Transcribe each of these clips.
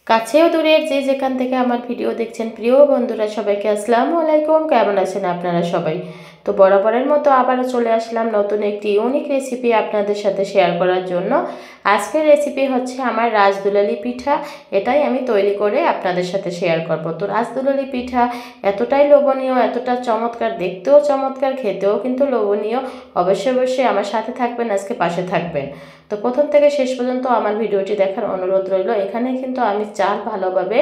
কাছেও দূরের যে যেখান থেকে আমার ভিডিও দেখছেন প্রিয় বন্ধুরা সবাইকে আসসালামু আলাইকুম। কেমন আছেন আপনারা সবাই? তো বরাবরের মতো আবারও চলে আসলাম নতুন একটি ইউনিক রেসিপি আপনাদের সাথে শেয়ার করার জন্য। আজকের রেসিপি হচ্ছে আমার রাজদুলালি পিঠা। এটাই আমি তৈরি করে আপনাদের সাথে শেয়ার করব। তো রাজদুলালি পিঠা এতটাই লোভনীয়, এতটা চমৎকার, দেখতেও চমৎকার, খেতেও কিন্তু লোভনীয়। অবশ্যই অবশ্যই আমার সাথে থাকবেন, আজকে পাশে থাকবেন। তো প্রথম থেকে শেষ পর্যন্ত আমার ভিডিওটি দেখার অনুরোধ রইল। এখানে কিন্তু আমি চাল ভালোভাবে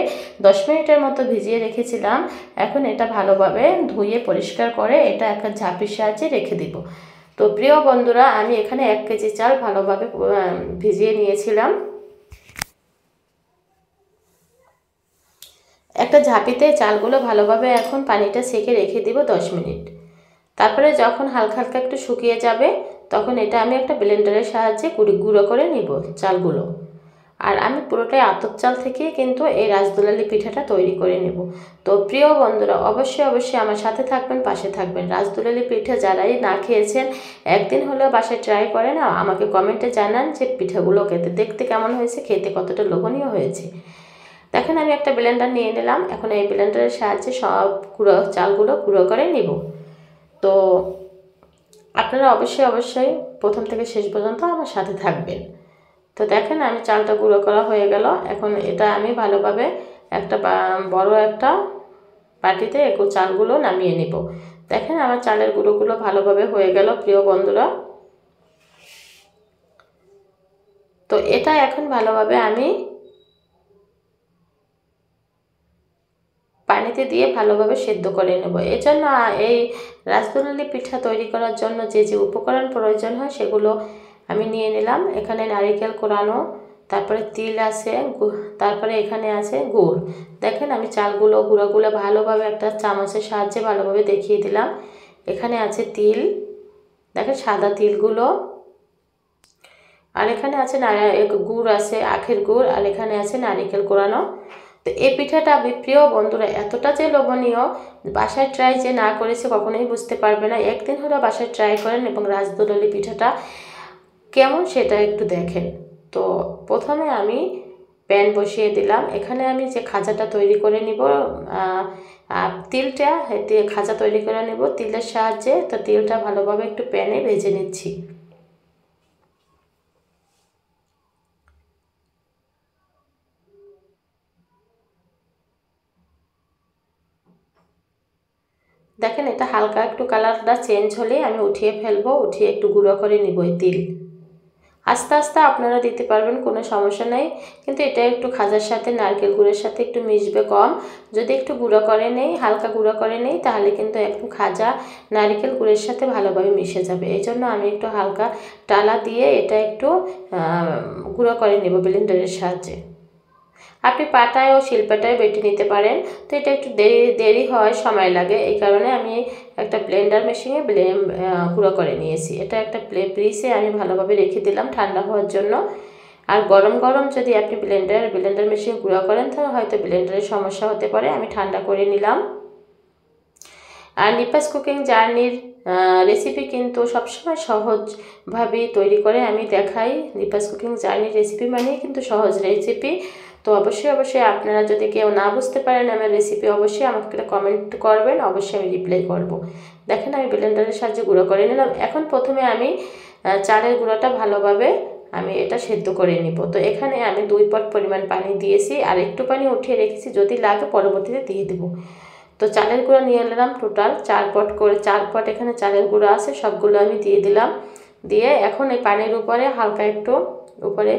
10 মিনিটের মতো ভিজিয়ে রেখেছিলাম। এখন এটা ভালোভাবে ধুয়ে পরিষ্কার করে এটা একটা ঝাঁপির সাহায্যে রেখে দিব। তো প্রিয় বন্ধুরা, আমি এখানে 1 কেজি চাল ভালোভাবে ভিজিয়ে নিয়েছিলাম। একটা ঝাঁপিতে চালগুলো ভালোভাবে এখন পানিটা সেকে রেখে দিব 10 মিনিট। তারপরে যখন হালকা হালকা একটু শুকিয়ে যাবে তখন এটা আমি একটা ব্লেন্ডারের সাহায্যে গুঁড়ো করে নিব চালগুলো। আর আমি পুরোটাই আতপ চাল থেকে কিন্তু এই রাজদুলালি পিঠাটা তৈরি করে নেব। তো প্রিয় বন্ধুরা, অবশ্যই অবশ্যই আমার সাথে থাকবেন, পাশে থাকবেন। রাজদুলালি পিঠা যারাই না খেয়েছেন একদিন হলেও বাসায় ট্রাই করেন, আমাকে কমেন্টে জানান যে পিঠাগুলো দেখতে কেমন হয়েছে, খেতে কতটা লোভনীয় হয়েছে। দেখেন আমি একটা ব্লেন্ডার নিয়ে নিলাম। এখন এই ব্লেন্ডারের সাহায্যে সব চালগুলো গুঁড়ো করে নিব। তো আপনারা অবশ্যই অবশ্যই প্রথম থেকে শেষ পর্যন্ত আমার সাথে থাকবেন। তো দেখেন আমি চালটা গুঁড়ো করা হয়ে গেল। এখন এটা আমি ভালোভাবে একটা বড় একটা বাটিতে চালগুলো নামিয়ে নেব। দেখেন আমার চালের গুঁড়োগুলো ভালোভাবে হয়ে গেল প্রিয় বন্ধুরা। তো এটা এখন ভালোভাবে আমি পানিতে দিয়ে ভালোভাবে সেদ্ধ করে নেব। এজন্য এই রাজদুলালি পিঠা তৈরি করার জন্য যে যে উপকরণ প্রয়োজন হয় সেগুলো আমি নিয়ে নিলাম। এখানে নারকেল কোরানো, তারপরে তিল আছে, তারপরে এখানে আছে গুড়। দেখেন আমি গুঁড়োগুলো ভালোভাবে একটা চামচের সাহায্যে ভালোভাবে দেখিয়ে দিলাম। এখানে আছে তিল, দেখেন সাদা তিলগুলো। আর এখানে আছে গুড়, আছে আখের গুড়, আর এখানে আছে নারকেল কোরানো। তো এই পিঠাটা প্রিয় বন্ধুরা এতটা যে লোভনীয়, বাসায় ট্রাই যে না করেছে কখনোই বুঝতে পারবে না। একদিন হলেও বাসায় ট্রাই করেন এবং রাজদুলালি পিঠাটা কেমন সেটা একটু দেখেন। তো প্রথমে আমি প্যান বসিয়ে দিলাম। এখানে আমি যে খাজাটা তৈরি করে নিব, তিলটা খাজা তৈরি করে নেব তিলের সাহায্যে। তো তিলটা ভালোভাবে একটু প্যানে ভেজে নিচ্ছি। দেখেন এটা হালকা একটু কালারটা চেঞ্জ হলে আমি উঠিয়ে ফেলবো, উঠিয়ে একটু গুঁড়ো করে নিব এই তিল। আস্তে আস্তে আপনারা দিতে পারবেন, কোনো সমস্যা নেই, কিন্তু এটা একটু খাজার সাথে নারকেল গুঁড়ের সাথে একটু মিশবে কম। যদি একটু গুঁড়ো করে নেই, হালকা গুঁড়ো করে নেই, তাহলে কিন্তু একটু খাজা নারকেল গুঁড়ের সাথে ভালোভাবে মিশে যাবে। এই জন্য আমি একটু হালকা টালা দিয়ে এটা একটু গুঁড়ো করে নেব ব্লেন্ডারের সাহায্যে। আপনি পাটায় ও শিলপাটায় বেটে নিতে পারেন। তো এটা একটু দেরি হয়, সময় লাগে, এই কারণে আমি একটা ব্লেন্ডার মেশিনে গুঁড়ো করে নিয়েছি। এটা একটা প্লেসে আমি ভালোভাবে রেখে দিলাম ঠান্ডা হওয়ার জন্য। আর গরম গরম যদি আপনি ব্লেন্ডার মেশিনে গুঁড়ো করেন তাহলে হয়তো ব্লেন্ডারের সমস্যা হতে পারে। আমি ঠান্ডা করে নিলাম। আর নিপাস কুকিং জার্নির রেসিপি কিন্তু সবসময় সহজভাবেই তৈরি করে আমি দেখাই। নিপাস কুকিং জার্নির রেসিপি মানেই কিন্তু সহজ রেসিপি। তো অবশ্যই অবশ্যই আপনারা যদি কেউ না বুঝতে পারেন আমার রেসিপি, অবশ্যই আমাকে কমেন্ট করবেন, অবশ্যই আমি রিপ্লাই করব। দেখেন আমি ব্লেন্ডারের সাহায্যে গুঁড়ো করে নিলাম। এখন প্রথমে আমি চালের গুঁড়োটা ভালোভাবে আমি এটা সেদ্ধ করে নিব। তো এখানে আমি 2 পট পরিমাণ পানি দিয়েছি, আর একটু পানি উঠিয়ে রেখেছি, যদি লাগে পরবর্তীতে দিয়ে দেবো। তো চালের গুঁড়ো নিয়ে নিলাম টোটাল 4 পট করে, 4 পট এখানে চালের গুঁড়ো আছে, সবগুলো আমি দিয়ে দিলাম। দিয়ে এখন এই পানির উপরে হালকা একটু উপরে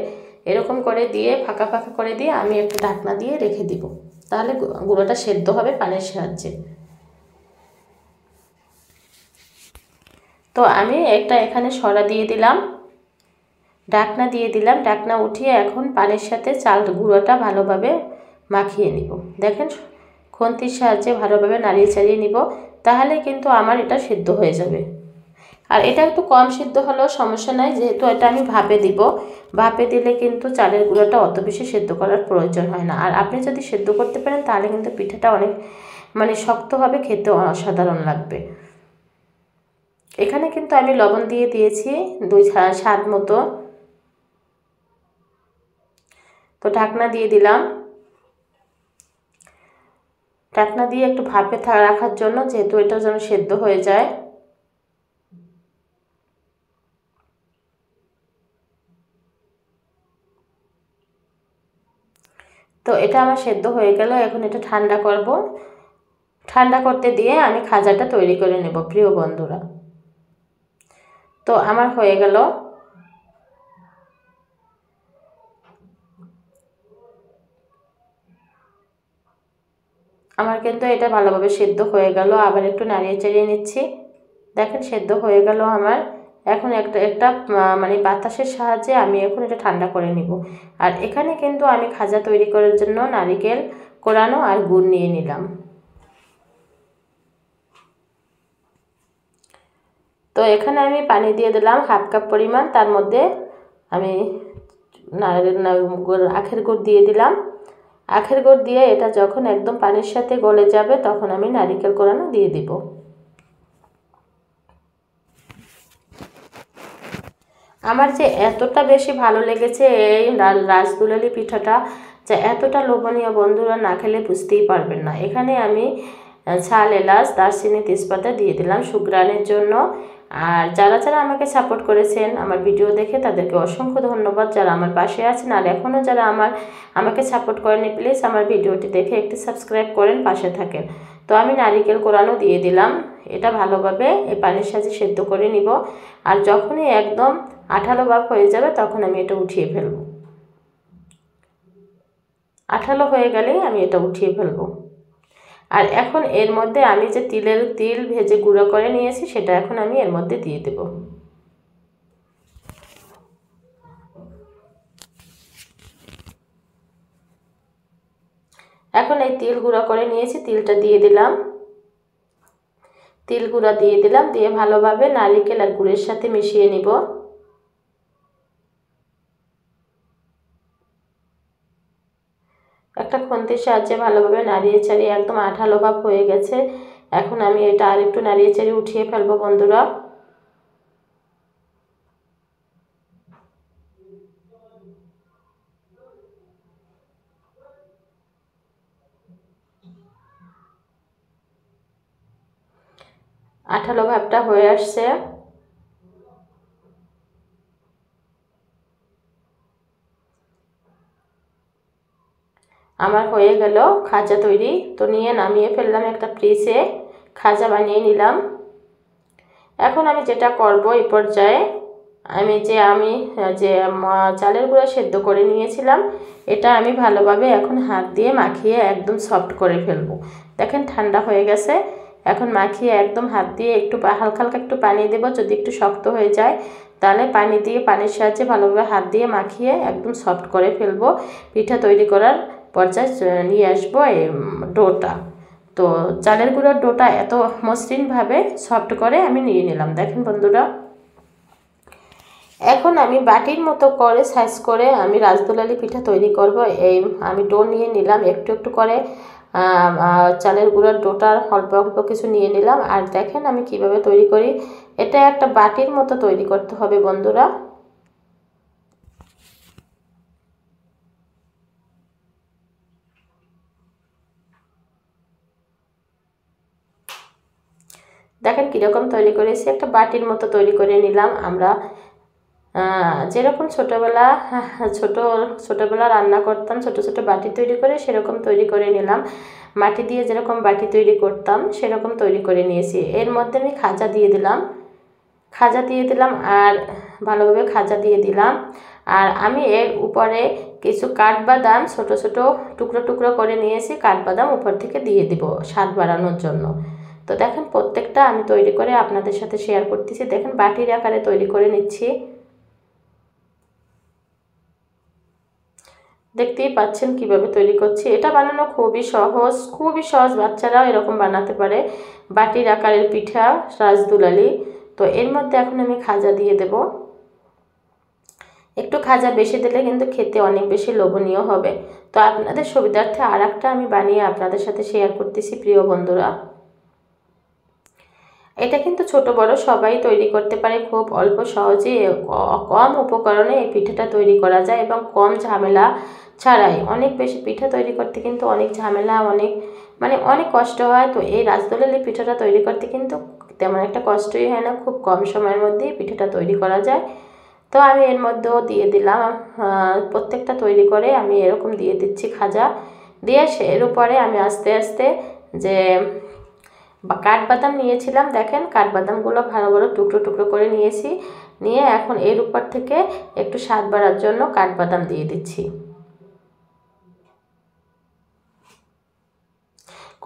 এরকম করে দিয়ে ফাঁকা ফাঁকা করে দিয়ে আমি একটু ঢাকনা দিয়ে রেখে দিব, তাহলে গুঁড়োটা সেদ্ধ হবে পানির সাহায্যে। তো আমি একটা এখানে সরা দিয়ে দিলাম, ঢাকনা দিয়ে দিলাম। ঢাকনা উঠিয়ে এখন পানির সাথে চাল গুঁড়োটা ভালোভাবে মাখিয়ে নিব। দেখেন খুন্তির সাহায্যে ভালোভাবে নাড়িয়ে চাড়িয়ে নিব, তাহলে কিন্তু আমার এটা সিদ্ধ হয়ে যাবে। আর এটা একটু কম সিদ্ধ হলেও সমস্যা নাই, যেহেতু এটা আমি ভাপে দিব। ভাপে দিলে কিন্তু চালের গুঁড়োটা অত বেশি সেদ্ধ করার প্রয়োজন হয় না। আর আপনি যদি সেদ্ধ করতে পারেন তাহলে কিন্তু পিঠাটা অনেক শক্ত হবে, খেতে অসাধারণ লাগবে। এখানে কিন্তু আমি লবণ দিয়ে দিয়েছি 2 স্বাদ মতো। তো ঢাকনা দিয়ে দিলাম। ঢাকনা দিয়ে একটু ভাপে রাখার জন্য, যেহেতু এটা যেন সেদ্ধ হয়ে যায়। তো এটা আমার সেদ্ধ হয়ে গেল। এখন এটা ঠান্ডা করব। ঠান্ডা করতে দিয়ে আমি খাজাটা তৈরি করে নেব প্রিয় বন্ধুরা। তো আমার হয়ে গেল। আমার কিন্তু এটা ভালোভাবে সেদ্ধ হয়ে গেল। আবার একটু নাড়িয়ে চাড়িয়ে নিচ্ছি। দেখেন সেদ্ধ হয়ে গেল আমার। এখন একটা মানে বাতাসের সাহায্যে আমি এখন এটা ঠান্ডা করে নিব। আর এখানে কিন্তু আমি খাজা তৈরি করার জন্য নারিকেল কোরানো আর গুড় নিয়ে নিলাম। তো এখানে আমি পানি দিয়ে দিলাম 1/2 কাপ পরিমাণ। তার মধ্যে আমি আখের গুড় দিয়ে দিলাম। আখের গুড় দিয়ে এটা যখন একদম পানির সাথে গলে যাবে তখন আমি নারিকেল কোরানো দিয়ে দিব। আমার যে এতটা বেশি ভালো লেগেছে এই রাজদুলালি পিঠাটা, যে এতটা লোভনীয়, বন্ধুরা না খেলে বুঝতেই পারবেন না। এখানে আমি ঝাল, এলাচ, দারচিনি, তেজপাতা দিয়ে দিলাম সুঘ্রাণের জন্য। আর যারা যারা আমাকে সাপোর্ট করেছেন আমার ভিডিও দেখে, তাদেরকে অসংখ্য ধন্যবাদ। যারা আমার পাশে আছেন আর এখনও যারা আমাকে সাপোর্ট করেনি, প্লিজ আমার ভিডিওটি দেখে একটি সাবস্ক্রাইব করেন, পাশে থাকেন। তো আমি নারিকেল কোরানো দিয়ে দিলাম। এটা ভালোভাবে এই পানির সাথে সেদ্ধ করে নিব। আর যখনই একদম আঠালো ভাব হয়ে যাবে তখন আমি এটা উঠিয়ে ফেলব। আঠালো হয়ে গেলেই আমি এটা উঠিয়ে ফেলব। আর এখন এর মধ্যে আমি যে তিল ভেজে গুঁড়ো করে নিয়েছি সেটা এখন আমি এর মধ্যে দিয়ে দেব। এখন এই তিল গুঁড়ো করে নিয়েছি, তিলটা দিয়ে দিলাম। তিল গুঁড়া দিয়ে দিলাম, দিয়ে ভালোভাবে নারকেল আর গুড়ের সাথে মিশিয়ে নিব। একটা খুন্তির সাহায্যে ভালোভাবে নাড়িয়ে চাড়িয়ে একদম আঠালো ভাব হয়ে গেছে। এখন আমি এটা আর একটু নাড়িয়ে চাড়িয়ে উঠিয়ে ফেলবো বন্ধুরা। আঠালো ভাবটা হয়ে আসছে। আমার হয়ে গেল খাজা তৈরি। তো নিয়ে নামিয়ে ফেললাম একটা ফ্রিজে, খাজা বানিয়ে নিলাম। এখন আমি যেটা করব, এই পর্যায়ে আমি যে চালের গুঁড়া সেদ্ধ করে নিয়েছিলাম, এটা আমি ভালোভাবে এখন হাত দিয়ে মাখিয়ে একদম সফট করে ফেলবো। দেখেন ঠান্ডা হয়ে গেছে। এখন মাখিয়ে একদম হাত দিয়ে একটু হালকা হালকা একটু পানি দেব, যদি একটু শক্ত হয়ে যায় তাহলে পানির সাহায্যে ভালোভাবে হাত দিয়ে মাখিয়ে একদম সফট করে ফেলবো। পিঠা তৈরি করার পর্যায়ে নিয়ে আসবো এই ডোটা। তো চালের গুঁড়োর ডোটা এত মসৃণভাবে সফট করে আমি নিয়ে নিলাম। দেখেন বন্ধুরা, এখন আমি বাটির মতো করে সাইজ করে আমি রাজদুলালি পিঠা তৈরি করব। এই আমি ডো নিয়ে নিলাম, একটু একটু করে চালের গুঁড়োর ডোটার অল্প অল্প কিছু নিয়ে নিলাম। আর দেখেন আমি কিভাবে তৈরি করি। এটা একটা বাটির মতো তৈরি করতে হবে বন্ধুরা। দেখেন কীরকম তৈরি করেছি, একটা বাটির মতো তৈরি করে নিলাম। আমরা যেরকম ছোটোবেলা রান্না করতাম, ছোট ছোট বাটি তৈরি করে সেরকম তৈরি করে নিলাম। মাটি দিয়ে যেরকম বাটি তৈরি করতাম সেরকম তৈরি করে নিয়েছি। এর মধ্যে আমি খাজা দিয়ে দিলাম আর ভালোভাবে খাজা দিয়ে দিলাম। আর আমি এর উপরে কিছু কাঠবাদাম ছোট ছোট টুকরো টুকরো করে নিয়েছি, কাঠবাদাম উপর থেকে দিয়ে দিব স্বাদ বাড়ানোর জন্য। তো দেখেন প্রত্যেকটা আমি তৈরি করে আপনাদের সাথে শেয়ার করতেছি। দেখেন বাটির আকারে তৈরি করে নিচ্ছি। দেখতেই পাচ্ছেন কিভাবে তৈরি করছি। এটা বানানো খুবই সহজ, বাচ্চারাও এরকম বানাতে পারে বাটির আকারের পিঠা রাজদুলালি। তো এর মধ্যে এখন আমি খাজা দিয়ে দেব। একটু খাজা বেশি দিলে কিন্তু খেতে অনেক বেশি লোভনীয় হবে। তো আপনাদের সুবিধার্থে আর একটা আমি বানিয়ে আপনাদের সাথে শেয়ার করতেছি প্রিয় বন্ধুরা। এটা কিন্তু ছোট বড় সবাই তৈরি করতে পারে, খুব অল্প সহজে কম উপকরণে এই পিঠাটা তৈরি করা যায় এবং কম ঝামেলা ছাড়াই। অনেক বেশি পিঠা তৈরি করতে কিন্তু অনেক ঝামেলা, অনেক কষ্ট হয়। তো এই রাজদোলালি পিঠাটা তৈরি করতে কিন্তু তেমন একটা কষ্টই হয় না, খুব কম সময়ের মধ্যেই পিঠাটা তৈরি করা যায়। তো আমি এর মধ্যেও দিয়ে দিলাম, প্রত্যেকটা তৈরি করে আমি এরকম দিয়ে দিচ্ছি খাজা দিয়ে। এর উপরে আমি আস্তে আস্তে যে কাঠবাদাম নিয়েছিলাম, দেখেন কাঠবাদামগুলো ভালো ভালো টুকরো টুকরো করে নিয়েছি, নিয়ে এখন এর উপর থেকে একটু স্বাদ বাড়ার জন্য কাঠবাদাম দিয়ে দিচ্ছি।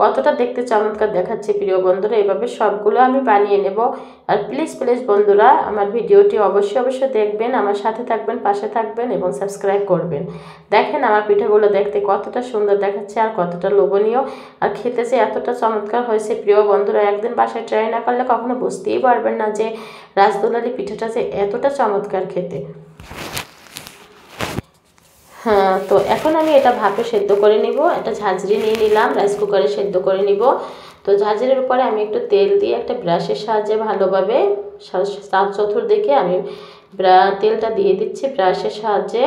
কতটা দেখতে চমৎকার দেখাচ্ছে প্রিয় বন্ধুরা, এভাবে সবগুলো আমি বানিয়ে নেব। আর প্লিজ প্লিজ বন্ধুরা আমার ভিডিওটি অবশ্যই দেখবেন, আমার সাথে থাকবেন, পাশে থাকবেন এবং সাবস্ক্রাইব করবেন। দেখেন আমার পিঠাগুলো দেখতে কতটা সুন্দর দেখাচ্ছে আর কতটা লোভনীয়, আর খেতে যে এতটা চমৎকার হয়েছে প্রিয় বন্ধুরা, একদিন বাসায় ট্রাই না করলে কখনো বুঝতেই পারবেন না যে রাজদোলালি পিঠাটা যে এতটা চমৎকার খেতে। হ্যাঁ, তো এখন আমি এটা ভাপে সেদ্ধ করে নিব। একটা ঝাঁঝরি নিয়ে নিলাম, রাইস কুকারে সেদ্ধ করে নিব। তো ঝাঁঝরির উপরে আমি একটু তেল দিয়ে একটা ব্রাশের সাহায্যে ভালোভাবে চতুর্দিকে আমি তেলটা দিয়ে দিচ্ছি ব্রাশের সাহায্যে।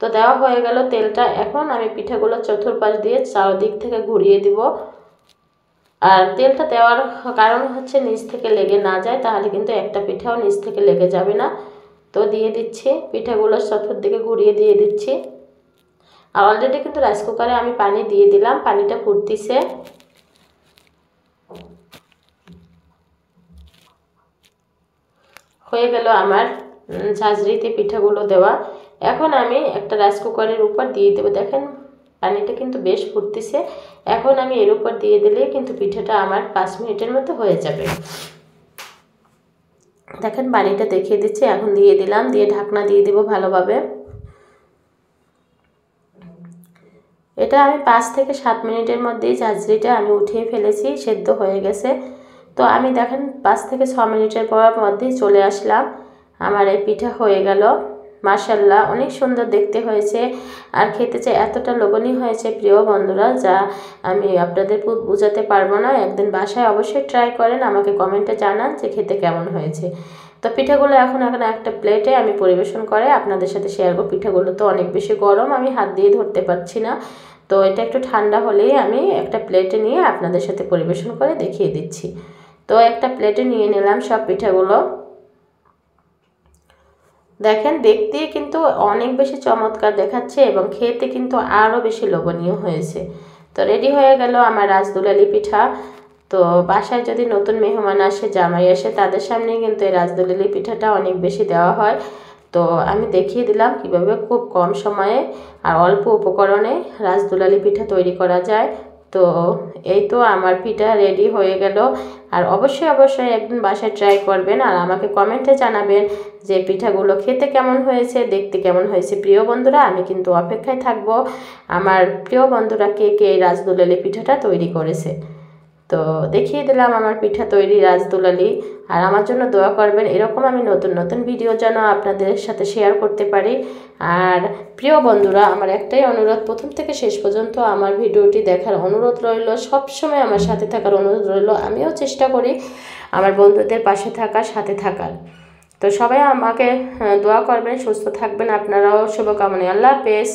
তো দেওয়া হয়ে গেল তেলটা। এখন আমি পিঠাগুলো চতুর্পাশ দিয়ে চারদিক থেকে ঘুরিয়ে দিব। আর তেলটা দেওয়ার কারণ হচ্ছে নিচ থেকে লেগে না যায়, তাহলে কিন্তু একটা পিঠাও নিচ থেকে লেগে যাবে না। তো দিয়ে দিচ্ছি পিঠাগুলো চতুর্দিকে ঘুরিয়ে দিয়ে দিচ্ছি। আর অলরেডি কিন্তু রাইস কুকারে আমি পানি দিয়ে দিলাম, পানিটা ফুটতিছে। হয়ে গেল আমার ঝাঁঝরিতে পিঠাগুলো দেওয়া। এখন আমি একটা রাইস কুকারের উপর দিয়ে দেবো। দেখেন পানিটা কিন্তু বেশ ফুটতিছে। এখন আমি এর উপর দিয়ে দিলে কিন্তু পিঠাটা আমার 5 মিনিটের মতো হয়ে যাবে। দেখেন পানিটা দেখিয়ে দিচ্ছি, এখন দিয়ে দিলাম, দিয়ে ঢাকনা দিয়ে দিব ভালোভাবে। এটা আমি 5 থেকে 7 মিনিটের মধ্যেই ঝাঁঝরিটা আমি উঠিয়ে ফেলেছি, সেদ্ধ হয়ে গেছে। তো আমি দেখেন 5 থেকে 6 মিনিটের মধ্যেই চলে আসলাম, আমার এই পিঠা হয়ে গেল। মাশাআল্লাহ অনেক সুন্দর দেখতে হয়েছে আর খেতে যে এতটা লোভনীয় হয়েছে প্রিয় বন্ধুরা, যা আমি আপনাদের বোঝাতে পারবো না। একদিন বাসায় অবশ্যই ট্রাই করেন, আমাকে কমেন্টে জানান যে খেতে কেমন হয়েছে। তো পিঠাগুলো এখন একটা প্লেটে আমি পরিবেশন করে আপনাদের সাথে শেয়ার করব। পিঠাগুলো তো অনেক বেশি গরম, আমি হাত দিয়ে ধরতে পারছি না। তো এটা একটু ঠান্ডা হলেই আমি একটা প্লেটে নিয়ে আপনাদের সাথে পরিবেশন করে দেখিয়ে দিচ্ছি। তো একটা প্লেটে নিয়ে নিলাম সব পিঠাগুলো। দেখেন দেখতে কিন্তু অনেক বেশি চমৎকার দেখাচ্ছে এবং খেতে কিন্তু আরও বেশি লোভনীয় হয়েছে। তো রেডি হয়ে গেল আমার রাজদোলালি পিঠা। তো বাসায় যদি নতুন মেহমান আসে, জামাই আসে, তাদের সামনে কিন্তু এই রাজদোলালি পিঠাটা অনেক বেশি দেওয়া হয়। তো আমি দেখিয়ে দিলাম কিভাবে খুব কম সময়ে আর অল্প উপকরণে রাজদোলালি পিঠা তৈরি করা যায়। তো এই তো আমার পিঠা রেডি হয়ে গেল। আর অবশ্যই একদিন বাসায় ট্রাই করবেন আর আমাকে কমেন্টে জানাবেন যে পিঠাগুলো খেতে কেমন হয়েছে, দেখতে কেমন হয়েছে। প্রিয় বন্ধুরা আমি কিন্তু অপেক্ষায় থাকবো আমার প্রিয় বন্ধুরা কে কে এই রাজদোলালি পিঠাটা তৈরি করেছে। তো দেখিয়ে দিলাম আমার পিঠা তৈরি রাজদোলালি। আর আমার জন্য দোয়া করবেন, এরকম আমি নতুন নতুন ভিডিও যেন আপনাদের সাথে শেয়ার করতে পারি। আর প্রিয় বন্ধুরা আমার একটাই অনুরোধ, প্রথম থেকে শেষ পর্যন্ত আমার ভিডিওটি দেখার অনুরোধ রইল, সবসময় আমার সাথে থাকার অনুরোধ রইল। আমিও চেষ্টা করি আমার বন্ধুদের পাশে থাকার, সাথে থাকার। তো সবাই আমাকে দোয়া করবেন, সুস্থ থাকবেন, আপনারাও শুভকামনা। আল্লাহ হাফেজ।